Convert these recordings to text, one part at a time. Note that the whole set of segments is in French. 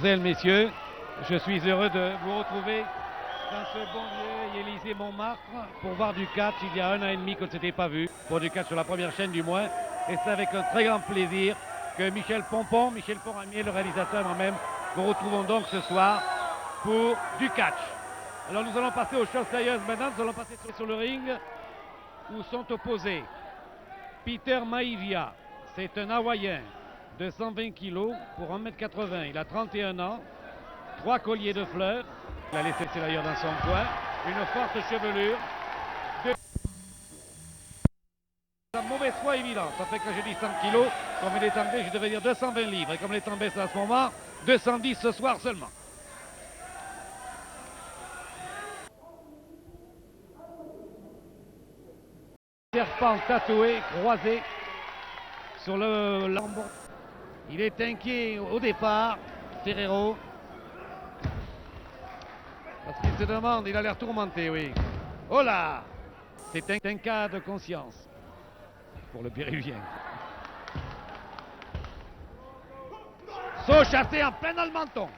mesdemoiselles, messieurs, je suis heureux de vous retrouver dans ce bon vieux Élysée-Montmartre pour voir du catch. Il y a 1 an et demi qu'on ne s'était pas vu, pour du catch sur la première chaîne du moins. Et c'est avec un très grand plaisir que Michel Ponramier, le réalisateur, moi-même, nous retrouvons donc ce soir pour du catch. Alors nous allons passer aux choses sérieuses maintenant. Nous allons passer sur le ring où sont opposés Peter Maivia, c'est un Hawaïen de 120 kg pour 1m80. Il a 31 ans, 3 colliers de fleurs. Il a laissé d'ailleurs dans son coin, une forte chevelure, la mauvaise foi évidente. Ça fait que je dis 100 kg, comme il est anglais, je devrais dire 220 livres. Et comme il est en baisse à ce moment, 210 ce soir seulement. Serpent tatoué, croisé sur le lambeau. Il est inquiet au départ, Ferrero. Parce qu'il se demande, il a l'air tourmenté, oui. Oh là! C'est un cas de conscience pour le Péruvien. Saut chassé en plein dans le menton.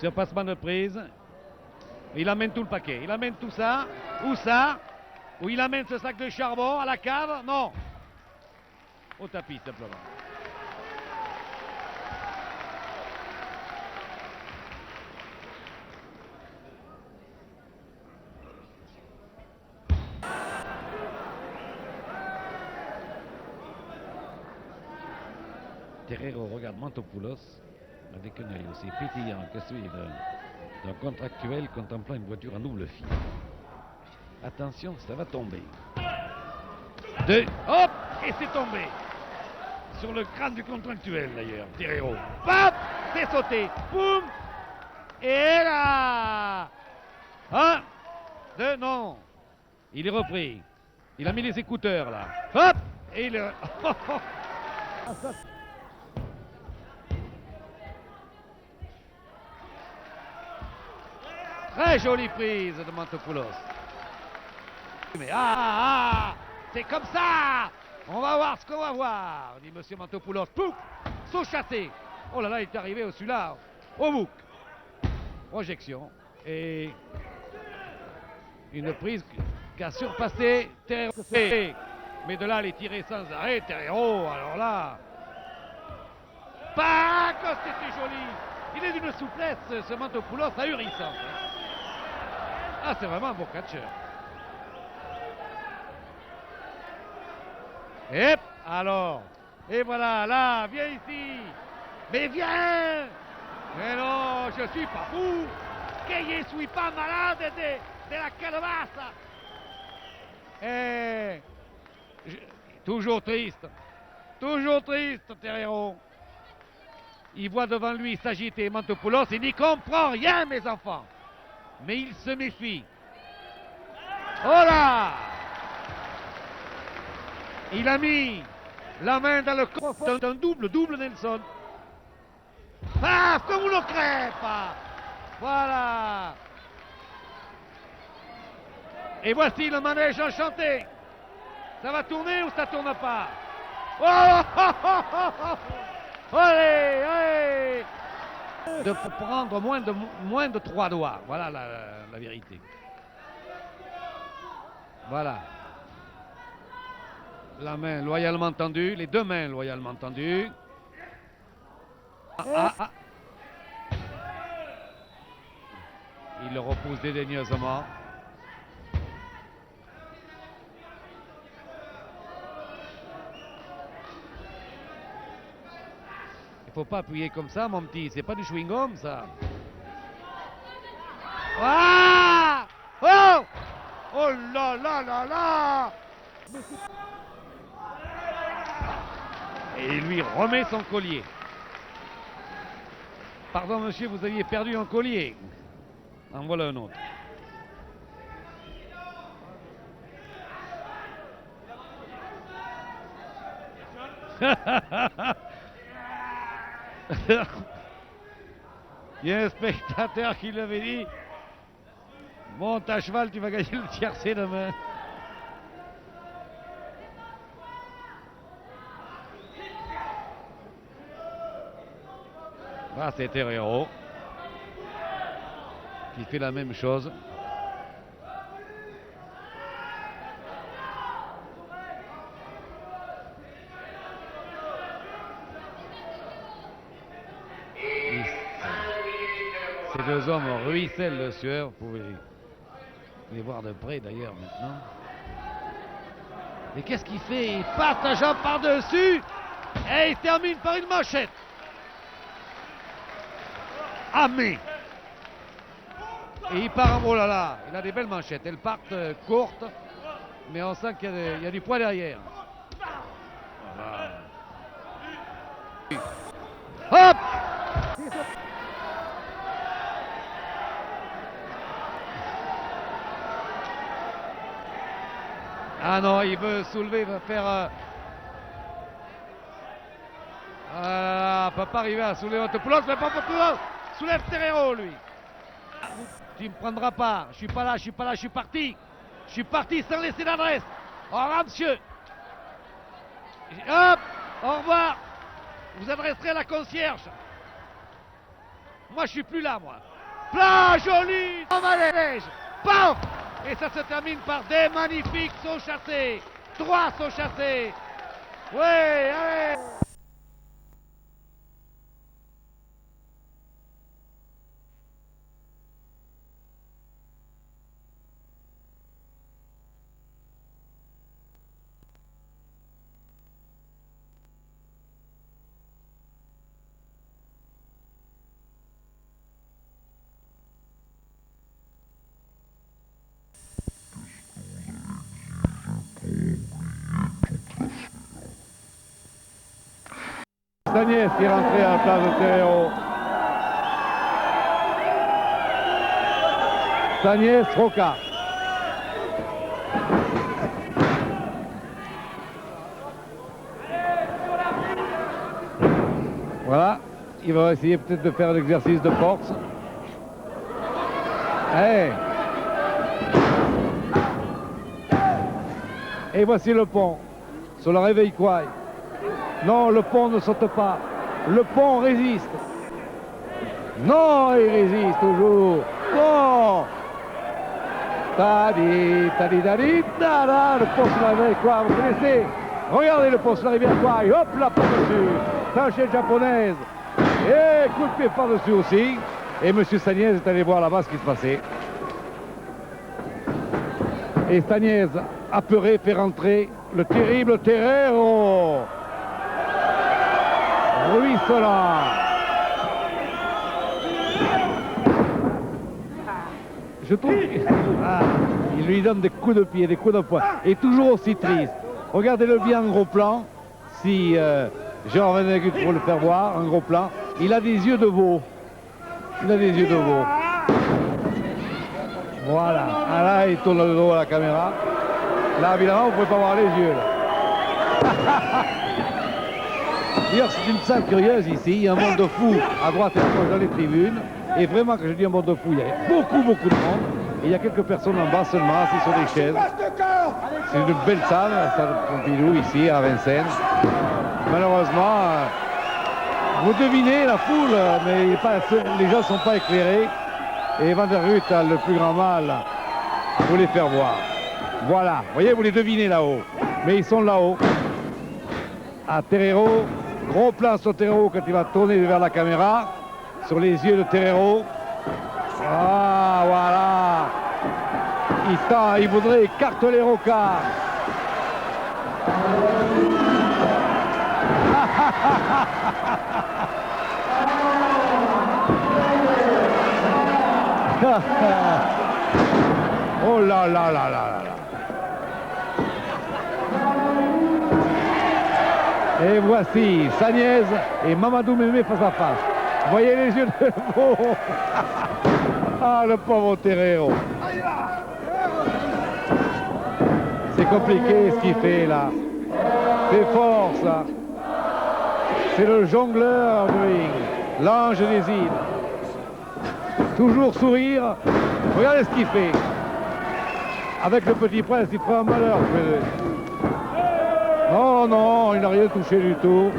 Surpassement de prise. Il amène tout le paquet. Il amène tout ça. Où ça? Où il amène ce sac de charbon à la cave? Non. Au tapis simplement. Terrero regarde Mantopoulos avec un œil aussi pétillant que celui d'un contractuel contemplant une voiture en double fil. Attention, ça va tomber. Deux, hop, et c'est tombé. Sur le crâne du contractuel d'ailleurs, Terrero. Pop, c'est sauté. Boum, et là. 1, 2, non. Il est repris. Il a mis les écouteurs là. Hop, et il... Très jolie prise de Mantopoulos. Mais c'est comme ça. On va voir ce qu'on va voir, dit monsieur Mantopoulos. Pouf, saut chassé. Oh là là, il est arrivé au celui-là, au bouc. Projection. Et une prise qui a surpassé Terrero. Mais de là, les tirer sans arrêt, Terrero, alors là. Pas que c'était joli. Il est d'une souplesse, ce Mantopoulos, ahurissant. Ah, c'est vraiment un beau catcheur. Et alors, et voilà, là, viens ici. Mais viens. Mais non, je suis pas fou. Que je suis pas malade de la calebasse. Et toujours triste, Terrero. Il voit devant lui s'agiter Mantopoulos, il n'y comprend rien, mes enfants. Mais il se méfie. Oh là! Il a mis la main dans le coffre d'un double Nelson. Ah, comme uno crepa! Voilà! Et voici le manège enchanté. Ça va tourner ou ça tourne pas? Oh! Allez, allez! De prendre moins de 3 doigts. Voilà la vérité. Voilà. La main loyalement tendue, les deux mains loyalement tendues. Il le repousse dédaigneusement. Il faut pas appuyer comme ça, mon petit. C'est pas du chewing-gum, ça. Ah! Oh! Oh là là là là! Et il lui remet son collier. Pardon, monsieur, vous aviez perdu un collier. En voilà un autre. Il y a un spectateur qui l'avait dit, monte à cheval, tu vas gagner le tiercé demain. Ah, c'est Terreiro qui fait la même chose. Ces deux hommes ruissellent de sueur. Vous pouvez les voir de près d'ailleurs maintenant. Et qu'est-ce qu'il fait? Il passe la jambe par-dessus et il termine par une manchette. Ah mais! Et il part en... Oh là là, il a des belles manchettes. Elles partent courtes, mais on sent qu'il y a du poids derrière. Voilà. Hop! Ah non, il veut soulever, il va faire... Ah, peut pas arriver à soulever Autopoulos, mais pas Autopoulos. Soulève Terreiro, lui. Tu me prendras pas. Je suis pas là, je suis pas là, je suis parti. Je suis parti sans laisser d'adresse. Au revoir, monsieur. Hop, au revoir. Vous adresserez à la concierge. Moi, je suis plus là, moi. Plat, joli. En manège. Paf. Et ça se termine par des magnifiques sauts chassés. 3 sauts chassés. Ouais, allez. Stagnès qui est rentré à la place de Terreiro. Stagnès, Roca. Voilà, il va essayer peut-être de faire l'exercice de force. Hey. Et voici le pont sur le réveil quoi. Non, le pont ne saute pas. Le pont résiste. Non, il résiste toujours. Non. Tadi, tadi, tadi, tada, le pont sur la rivière quoi, vous connaissez? Regardez le pont sur la rivière quoi, hop là par-dessus. Tâchette japonaise. Et coup de pied par-dessus aussi. Et M. Stagnès est allé voir là-bas ce qui se passait. Et Stagnès, apeuré, fait rentrer le terrible Terreiro. Ruisselant. Je trouve il lui donne des coups de pied, des coups de poing. Et toujours aussi triste. Regardez-le bien en gros plan. Si Jean Venegut pour le faire voir, en gros plan. Il a des yeux de veau. Il a des yeux de veau. Voilà. Ah là, il tourne le dos à la caméra. Là, évidemment, vous ne pouvez pas voir les yeux. D'ailleurs, c'est une salle curieuse ici. Il y a un monde de fous à droite et à gauche dans les tribunes. Et vraiment, quand je dis un monde de fous, il y a beaucoup de monde. Et il y a quelques personnes en bas seulement, assis sur des chaises. C'est une belle salle, la salle de Pompidou, ici, à Vincennes. Malheureusement, vous devinez la foule, mais les gens ne sont pas éclairés. Et Van der Rutt a le plus grand mal à vous les faire voir. Voilà, vous voyez, vous les devinez là-haut. Mais ils sont là-haut. À Terreiro, gros plan sur Terreiro quand il va tourner vers la caméra. Sur les yeux de Terreiro. Ah, voilà. Il voudrait écarteler Roca. Oh là là là là là. Et voici Stagnès et Mamadou Mémé face à face. Voyez les yeux de veau. Ah, le pauvre Terreiro. C'est compliqué ce qu'il fait là. C'est fort ça. C'est le jongleur du ring, l'ange des îles. Toujours sourire. Regardez ce qu'il fait. Avec le Petit Prince, il prend un malheur. Non, non, il n'a rien touché du tout.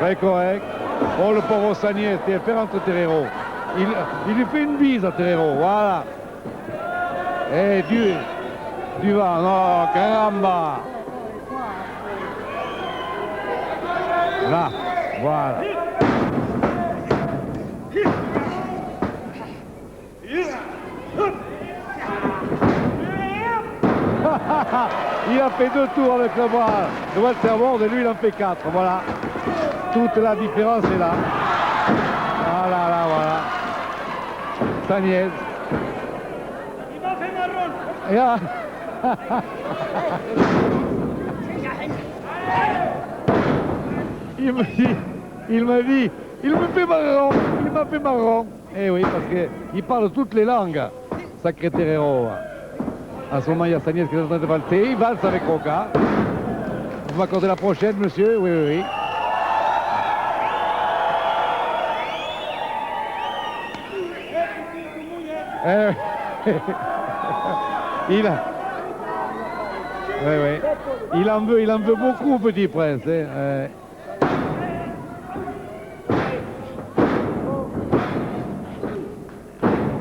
Très correct. Oh, le pauvre Sagnès, il fait rentrer Terreiro. Il lui fait une bise à Terreiro, voilà. Et du vent, non, caramba. Là, voilà. Il a fait 2 tours avec le bras de Walter Bord et lui il en fait 4, voilà. Toute la différence est là. Voilà, là, voilà. Sagnès. Il me dit, il me fait marron, il m'a fait marron. Eh oui, parce qu'il parle toutes les langues, sacré Terreiro. En ce moment, il y a Sagnès qui est en train de valser. Il valse avec Roca. Vous m'accordez la prochaine, monsieur? Oui, oui, oui. Il a... Oui, oui. Il en veut beaucoup, Petit Prince. Hein.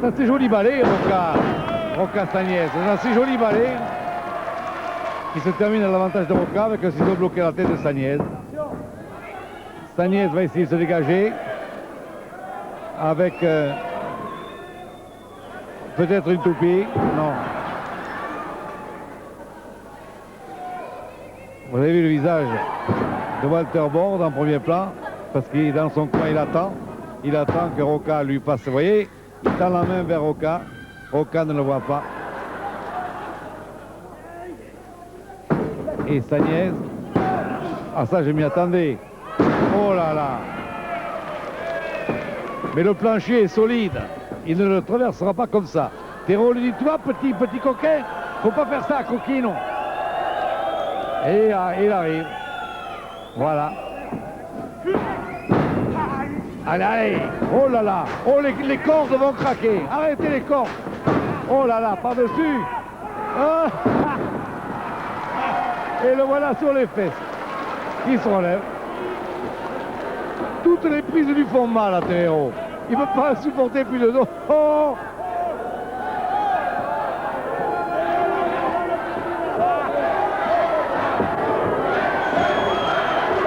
Ça, c'est joli balai, Roca Sagnès. C'est joli balai qui se termine à l'avantage de Roca avec un ciseau bloqué à la tête de Sagnès. Sagnès va essayer de se dégager avec peut-être une toupie. Non. Vous avez vu le visage de Walter Bord en premier plan parce qu'il est dans son coin, il attend. Il attend que Roca lui passe. Vous voyez, il tend la main vers Roca. Roca ne le voit pas. Et Sagnès. Ah ça, je m'y attendais. Oh là là. Mais le plancher est solide. Il ne le traversera pas comme ça. Terreiro lui dit, tu vois, petit coquin, faut pas faire ça, coquino. Et il arrive. Voilà. Allez, allez. Oh là là. Oh, les cordes vont craquer. Arrêtez les cordes. Oh là là, par-dessus. Ah. Et le voilà sur les fesses. Il se relève. Toutes les prises lui font mal à Terreiro. Il ne peut pas supporter plus de dos. Oh.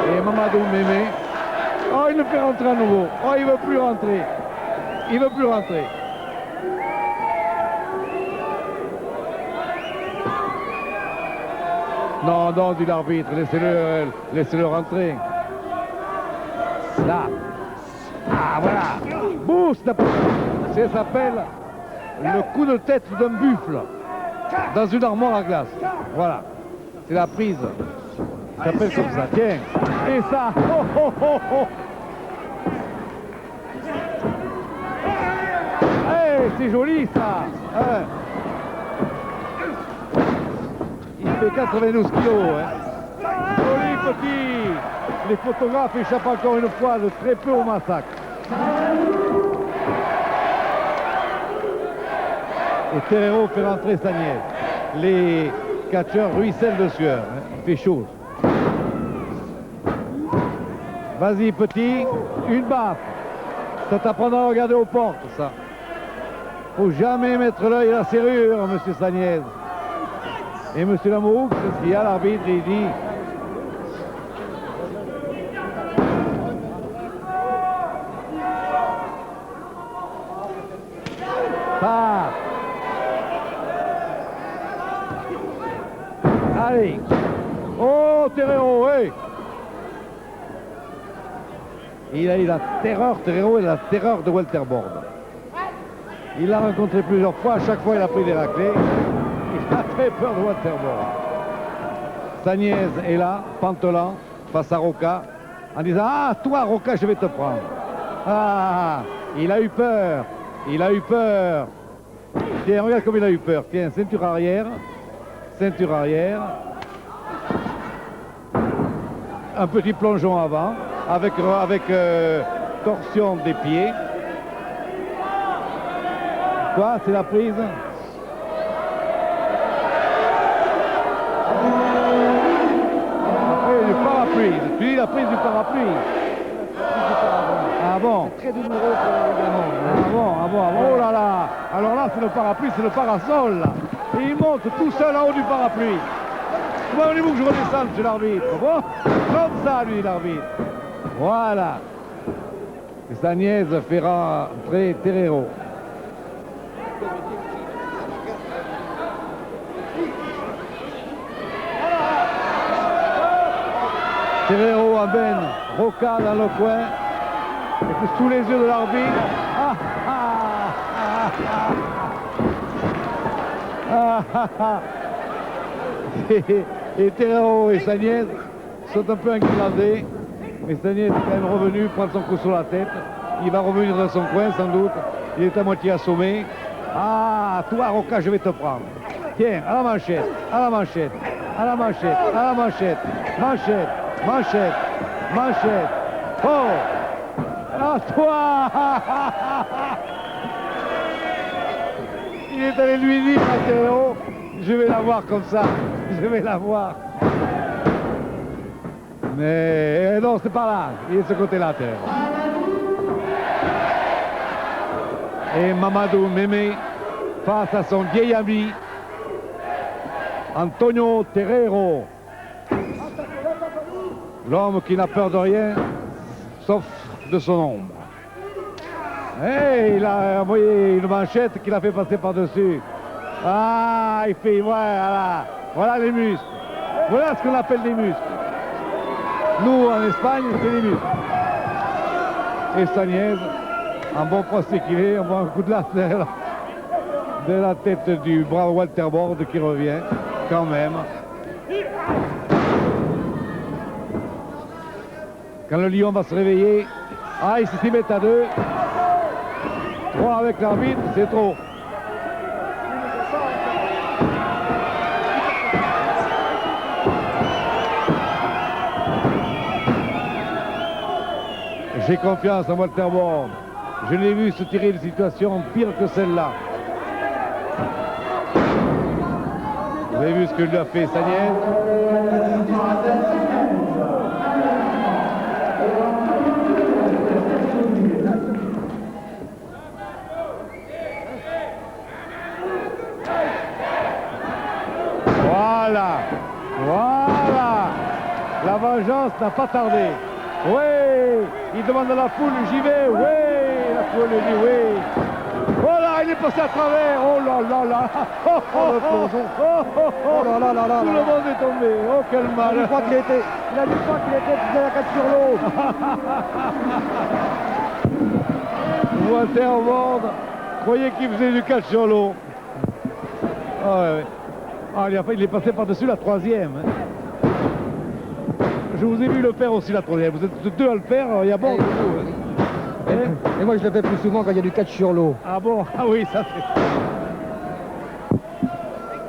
Et Mamadou Mémé. Oh, il le fait rentrer à nouveau. Oh, il ne veut plus rentrer. Il ne veut plus rentrer. Non, non, dit l'arbitre. Laissez-le rentrer. Là. Ah, voilà. Boost. Ça s'appelle le coup de tête d'un buffle dans une armoire à glace. Voilà. C'est la prise. Ça s'appelle comme ça. Tiens. Et ça. Oh, oh, oh, oh. Hey, c'est joli ça. Hein. Il fait 92 kilos. Hein. Joli petit. Les photographes échappent encore une fois de très peu au massacre. Et Terreiro fait rentrer Sagnès. Les catcheurs ruissellent de sueur. Hein. Il fait chaud. Vas-y petit, une baffe. Ça t'apprendra à regarder aux portes, ça. Faut jamais mettre l'œil à la serrure, monsieur Sagnès. Et monsieur Lamoureux, c'est ce qu'il y a, l'arbitre, il dit. Passe. Allez. Oh, Terreiro, oui. Il a eu la terreur, Terreiro, et la terreur de Walter Bord. Il l'a rencontré plusieurs fois, à chaque fois il a pris des raclés. Il a très peur de Walter Bord. Sagnès est là, pantelant, face à Roca, en disant « Ah, toi, Roca, je vais te prendre. » Ah, il a eu peur. Il a eu peur. Tiens, regarde comme il a eu peur. Tiens, ceinture arrière. Ceinture arrière. Un petit plongeon avant, avec torsion des pieds. Quoi? C'est la prise? Après, le parapluie. Tu dis la prise du parapluie. Ah bon? Très douloureux pour les gamins. Ah bon, ah bon, ah bon. Oh là là. Alors là, c'est le parapluie, c'est le parasol. Là. Et il monte tout seul en haut du parapluit. Comment voulez-vous que je redescende chez l'arbitre? Bon, comme ça, lui, l'arbitre. Voilà. Et sa nièce fait rentrer Terreiro. Terreiro amène Roca dans le coin. Et puis sous les yeux de l'arbitre. Ah, ah, ah, ah, ah, ah. Et Terreiro et sa nièce sont un peu inquiétés. Mais sa nièce est quand même revenu prendre son coup sur la tête. Il va revenir dans son coin sans doute. Il est à moitié assommé. Ah, toi Roca, je vais te prendre. Tiens, à la manchette, à la manchette, à la manchette, à la manchette. Manchette, manchette, manchette. Oh! À toi! Il est allé lui dire à Terreiro, je vais la voir comme ça, je vais la voir. Mais non, c'est pas là, il est de ce côté-là, Terreiro. Et Mamadou Mémé face à son vieil ami, Antonio Terreiro. L'homme qui n'a peur de rien, sauf de son ombre. Et il a envoyé une manchette qu'il a fait passer par-dessus. Ah, il fait, voilà, voilà les muscles. Voilà ce qu'on appelle des muscles. Nous, en Espagne, c'est des muscles. Et sa nièce, en bon procès qu'il est, on voit un coup de latte de la tête du brave Walter Bord qui revient, quand même. Quand le lion va se réveiller, ah, ils s'y mettent à deux. 3 avec l'arbitre, c'est trop. J'ai confiance en Walter Bord. Je l'ai vu se tirer de situations pires que celle-là. Vous avez vu ce que lui a fait sa nièce? Voilà, voilà, la vengeance n'a pas tardé. Oui, il demande à la foule, j'y vais, oui, la foule lui dit oui. Voilà, il est passé à travers, oh là là là, oh, oh, oh, oh, oh, oh, oh là là là là, tout le monde est tombé, oh quel mal. Il a dit pas qu'il était de la 4 sur l'eau. Walter Bord croyait qu'il faisait du catch sur l'eau. Ah ouais, ouais. Ah, il est passé par-dessus la 3e. Je vous ai vu le faire aussi la 3e. Vous êtes 2 à le faire, il y a bon. Et moi je le fais plus souvent quand il y a du catch sur l'eau. Ah bon? Ah oui, ça c'est...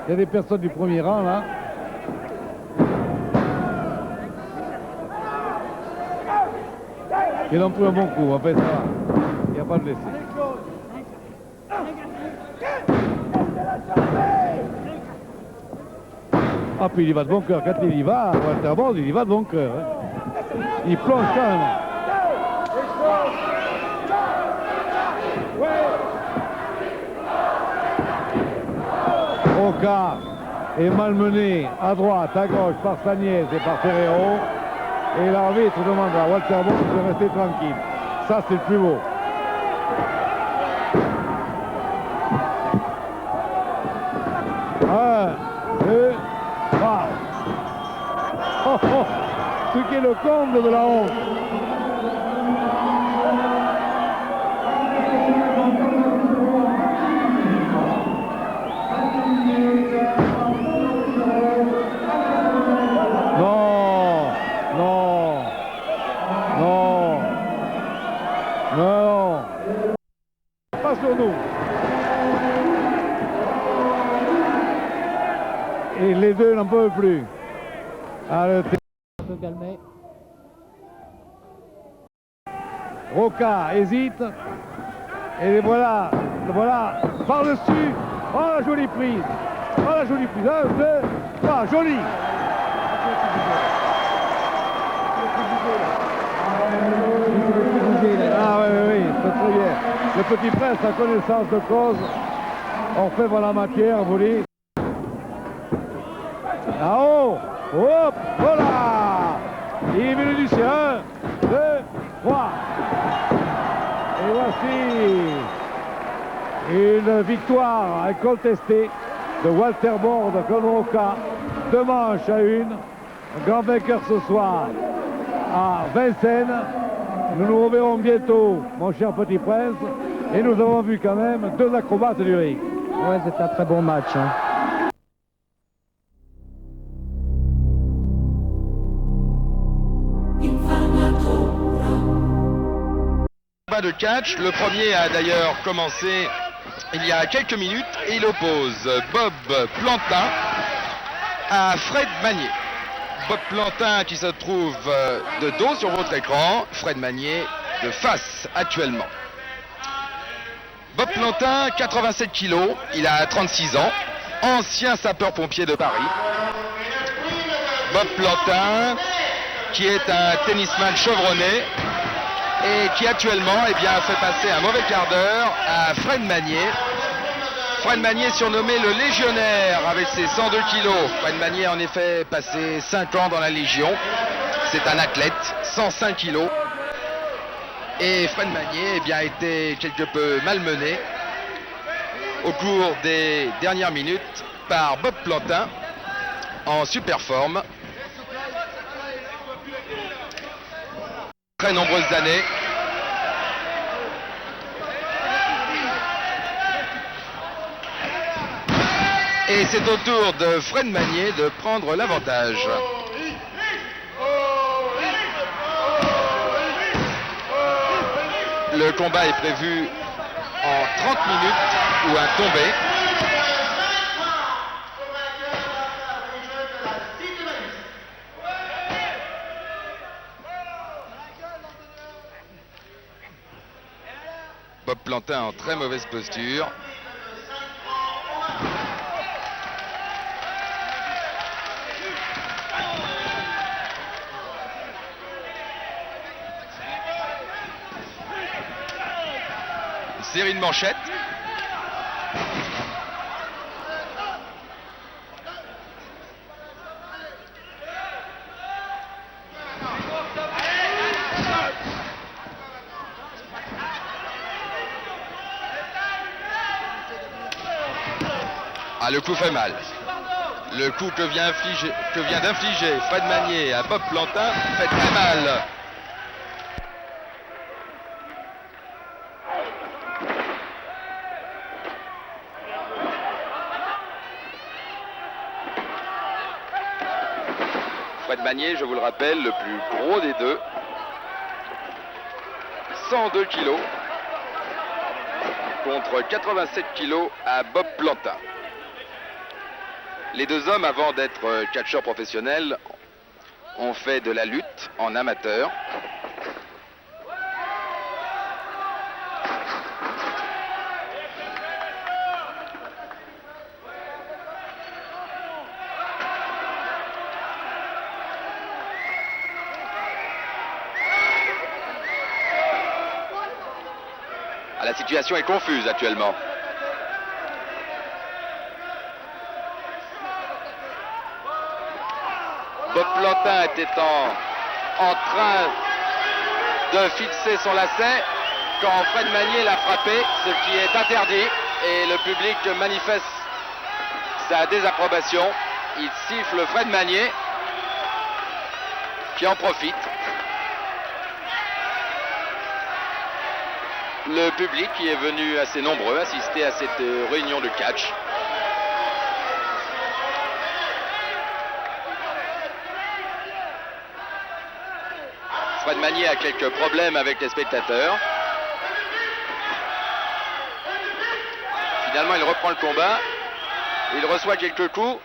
Il y a des personnes du premier rang là. Qui ont pris un bon coup, en fait ça va. Il n'y a pas de blessé. Ah, puis il y va de bon cœur. Quand il y va, Walter Bord, il y va de bon cœur. Hein. Il plonge quand même. Roca est malmené à droite, à gauche par sa nièce et par Terreiro. Et l'arbitre demande à Walter Bord de rester tranquille. Ça, c'est le plus beau. Un, deux, trois. Oh, oh, ce qui est le comble de la honte. Non, non, non, non. Pas sur nous. Et les deux n'en peuvent plus. Un peu calmé. Roca hésite. Et voilà voilà, par-dessus. Oh, la jolie prise. Oh, la jolie prise. 1, 2, 3, joli. Ah oui, oui, c'est très bien. Le Petit Prince a connaissance de cause. Orfèvre en la matière, vous dites. Là-haut. Hop, voilà. Il est venu du C1. 2, 3. Et voici une victoire incontestée de Walter Bord comme Roca. 2 manches à 1. Grand vainqueur ce soir à Vincennes. Nous nous reverrons bientôt, mon cher Petit Prince. Et nous avons vu quand même 2 acrobates du ring. Ouais, c'est un très bon match. Hein. De catch, le premier a d'ailleurs commencé il y a quelques minutes et il oppose Bob Plantin à Fred Magnier. Bob Plantin qui se trouve de dos sur votre écran, Fred Magnier de face actuellement. Bob Plantin, 87 kilos, il a 36 ans, ancien sapeur-pompier de Paris. Bob Plantin qui est un tennisman chevronné et qui actuellement fait passer un mauvais quart d'heure à Fred Magnier. Fred Magnier surnommé le légionnaire avec ses 102 kilos. Fred Magnier a en effet passé 5 ans dans la Légion. C'est un athlète, 105 kilos. Et Fred Magnier a été quelque peu malmené au cours des dernières minutes par Bob Plantin en super forme. Très nombreuses années. Et c'est au tour de Fred Magnier de prendre l'avantage. Le combat est prévu en 30 minutes ou un tombé. Bob Plantin en très mauvaise posture. Une série de manchettes. Ah, le coup fait mal. Le coup que vient d'infliger Fred Magnier à Bob Plantin fait très mal. Fred Magnier, je vous le rappelle, le plus gros des deux. 102 kilos contre 87 kilos à Bob Plantin. Les deux hommes, avant d'être catcheurs professionnels, ont fait de la lutte en amateur. Ah, la situation est confuse actuellement. Bob Plantin était en train de fixer son lacet quand Fred Magnier l'a frappé, ce qui est interdit, et le public manifeste sa désapprobation. Il siffle Fred Magnier qui en profite. Le public qui est venu assez nombreux assister à cette réunion de catch. Fred Magnier a quelques problèmes avec les spectateurs. Finalement, il reprend le combat. Il reçoit quelques coups.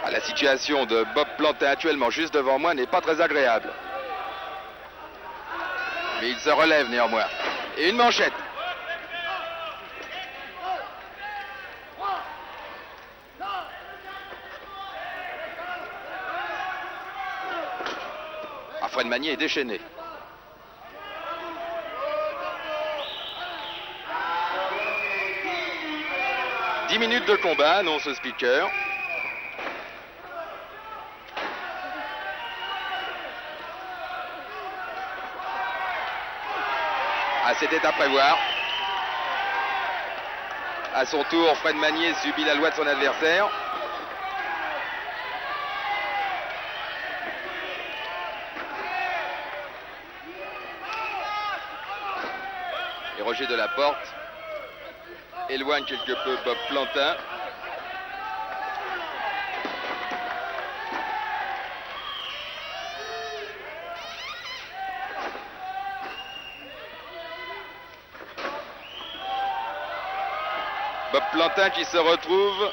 Ah, la situation de Bob Plantin actuellement juste devant moi n'est pas très agréable. Mais il se relève néanmoins. Et une manchette. Ah, Fred Magnier est déchaîné. « 10 minutes de combat, annonce le speaker. Ah, c'était à prévoir. À son tour, Fred Magnier subit la loi de son adversaire. Et Roger Delaporte éloigne quelque peu Bob Plantin. Bob Plantin qui se retrouve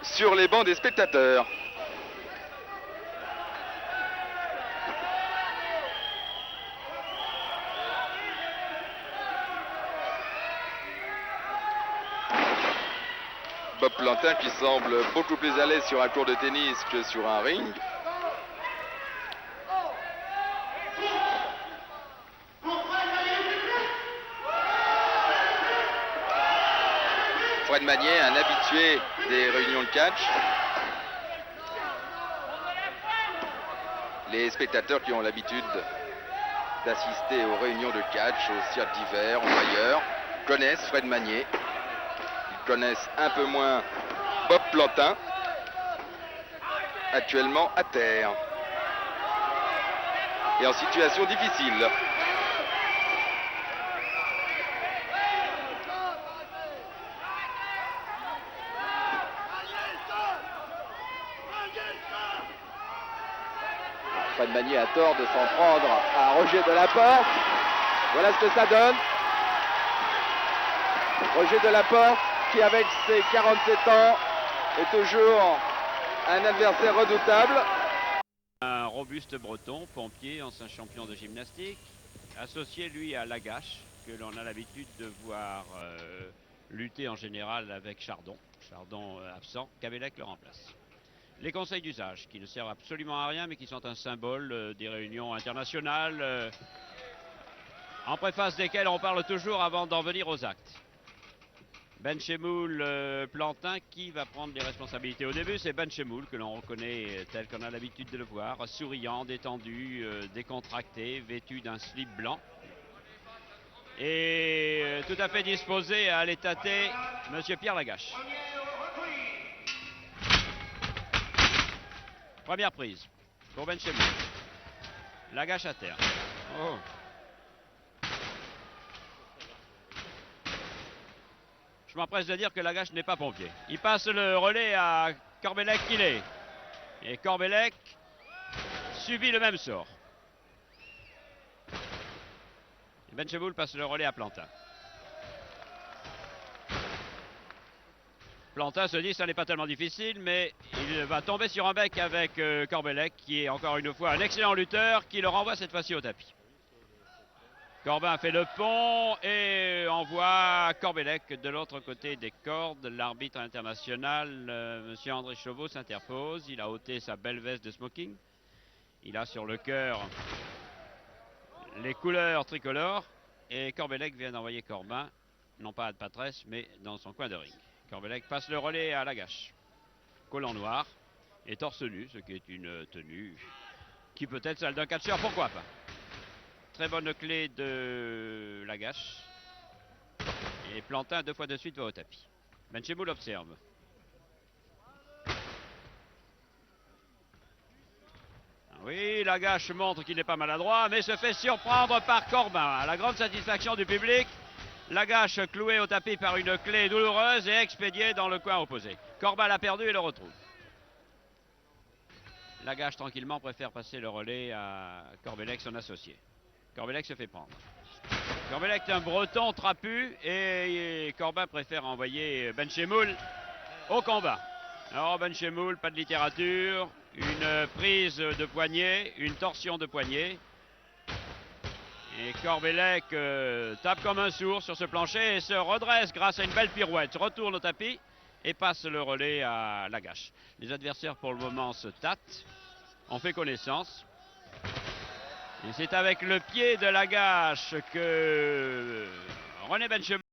sur les bancs des spectateurs. Bob Plantin qui semble beaucoup plus à l'aise sur un court de tennis que sur un ring. Fred Magnier, un habitué des réunions de catch. Les spectateurs qui ont l'habitude d'assister aux réunions de catch, au cirque d'hiver ou ailleurs, connaissent Fred Magnier. Ils connaissent un peu moins Bob Plantin, actuellement à terre et en situation difficile. Fred Magnier a tort de s'en prendre à Roger Delaporte. Voilà ce que ça donne. Roger Delaporte qui, avec ses 47 ans, est toujours un adversaire redoutable. Un robuste breton, pompier, ancien champion de gymnastique, associé lui à Lagache, que l'on a l'habitude de voir lutter en général avec Chardon. Chardon absent, Cabellec le remplace. Les conseils d'usage, qui ne servent absolument à rien, mais qui sont un symbole des réunions internationales, en préface desquelles on parle toujours avant d'en venir aux actes. Benchemoul, Plantin, qui va prendre les responsabilités au début? C'est Benchemoul que l'on reconnaît tel qu'on a l'habitude de le voir, souriant, détendu, décontracté, vêtu d'un slip blanc. Et tout à fait disposé à aller tâter Monsieur Pierre Lagache. Première prise pour Benchemoul. Lagache à terre. Oh. Je m'empresse de dire que Lagache n'est pas pompier. Il passe le relais à Corbellec-Quillet. Et Corbellec subit le même sort. Benchemoul passe le relais à Plantin. Plantin se dit ça n'est pas tellement difficile, mais il va tomber sur un bec avec Corbellec, qui est encore une fois un excellent lutteur, qui le renvoie cette fois-ci au tapis. Corbin fait le pont et envoie Corbellec de l'autre côté des cordes. L'arbitre international, monsieur André Chauveau, s'interpose. Il a ôté sa belle veste de smoking. Il a sur le cœur les couleurs tricolores. Et Corbellec vient d'envoyer Corbin, non pas à Patresse, mais dans son coin de ring. Corbellec passe le relais à Lagache. Collant noir et torse nu, ce qui est une tenue qui peut être celle d'un catcheur, pourquoi pas. Très bonne clé de Lagache. Et Plantin, 2 fois de suite, va au tapis. Benchemoul observe. Oui, Lagache montre qu'il n'est pas maladroit, mais se fait surprendre par Corbin. À la grande satisfaction du public, Lagache cloué au tapis par une clé douloureuse et expédié dans le coin opposé. Corbin l'a perdu et le retrouve. Lagache, tranquillement, préfère passer le relais à Corbellec, son associé. Corbellec se fait prendre. Corbellec est un breton trapu et Corbin préfère envoyer Benchemoul au combat. Alors Benchemoul, pas de littérature, une prise de poignet, une torsion de poignet. Et Corbellec tape comme un sourd sur ce plancher et se redresse grâce à une belle pirouette. Retourne au tapis et passe le relais à Lagache. Les adversaires pour le moment se tâtent, on fait connaissance. Et c'est avec le pied de Lagache que René Benchemoul